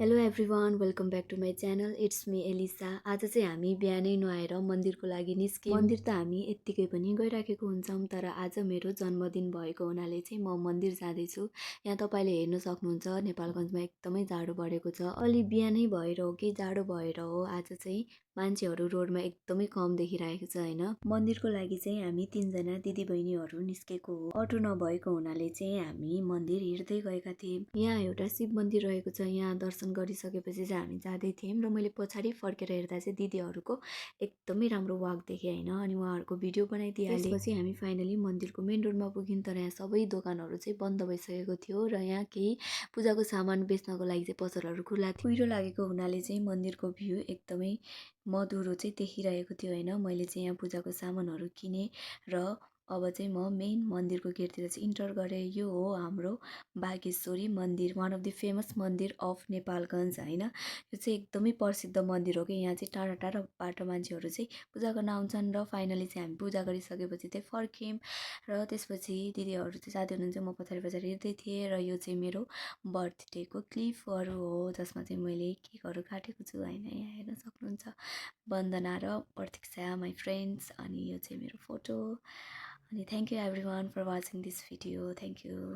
Hello everyone welcome back to my channel it's me Elisa. आज चाहिँ हामी बिहानै नुहाएर मन्दिरको लागि निस्क्यौँ। मन्दिर त हामी यत्तिकै पनि गइराखेको हुन्छौँ, तर आज मेरो जन्मदिन भएको हुनाले चाहिँ म मन्दिर जाँदैछु। यहाँ तपाईँले हेर्न सक्नुहुन्छ नेपालगञ्जमा एकदमै जाडो बढेको छ। अलि बिहानै भएर हो कि जाडो भएर हो आज चाहिँ मान्छेहरू रोडमा एकदमै कम देखिरहेको छ होइन। मन्दिरको लागि चाहिँ हामी 3जना दिदीबहिनीहरू निस्केको हो। अटो नभएको हुनाले चाहिँ हामी मन्दिर हिँड्दै गएका थियौँ। यहाँ एउटा शिव मन्दिर रहेको छ, यहाँ दर्शन गरिसकेपछि चाहिँ हामी जाँदै थियौँ र मैले पछाडि फर्केर हेर्दा चाहिँ दिदीहरूको एकदमै राम्रो वाक देखेँ होइन। अनि उहाँहरूको भिडियो बनाइदिइहालेँ। त्यसपछि हामी फाइनली मन्दिरको मेन रोडमा पुग्यौँ, तर यहाँ सबै दोकानहरू चाहिँ बन्द भइसकेको थियो र यहाँ केही पूजाको सामान बेच्नको लागि चाहिँ पसलहरू खुल्ला थियो। कुहिरो लागेको हुनाले चाहिँ मन्दिरको भ्यू एकदमै मधुरो चाहिँ देखिरहेको थियो होइन। मैले चाहिँ यहाँ पूजाको सामानहरू किनेँ र अब चाहिँ म मेन मन्दिरको गेटतिर चाहिँ इन्टर गरेँ। यो हो हाम्रो बागेश्वरी मन्दिर, वान अफ द फेमस मन्दिर अफ नेपालगञ्ज होइन। यो चाहिँ एकदमै प्रसिद्ध मन्दिर हो कि यहाँ चाहिँ टाढा टाढाबाट मान्छेहरू चाहिँ पूजा गर्न आउँछन्। र फाइनली चाहिँ हामी पूजा गरिसकेपछि चाहिँ फर्क्यौँ र त्यसपछि दिदीहरू चाहिँ जाँदै हुनुहुन्छ, म पछाडि पछाडि हिँड्दै थिएँ। र यो चाहिँ मेरो बर्थडेको क्लिपहरू हो जसमा चाहिँ मैले केकहरू काटेको छु होइन। यहाँ हेर्न सक्नुहुन्छ वन्दना र प्रतीक्षा माई फ्रेन्ड्स। अनि यो चाहिँ मेरो फोटो। अनि thank you everyone for watching this video. Thank you.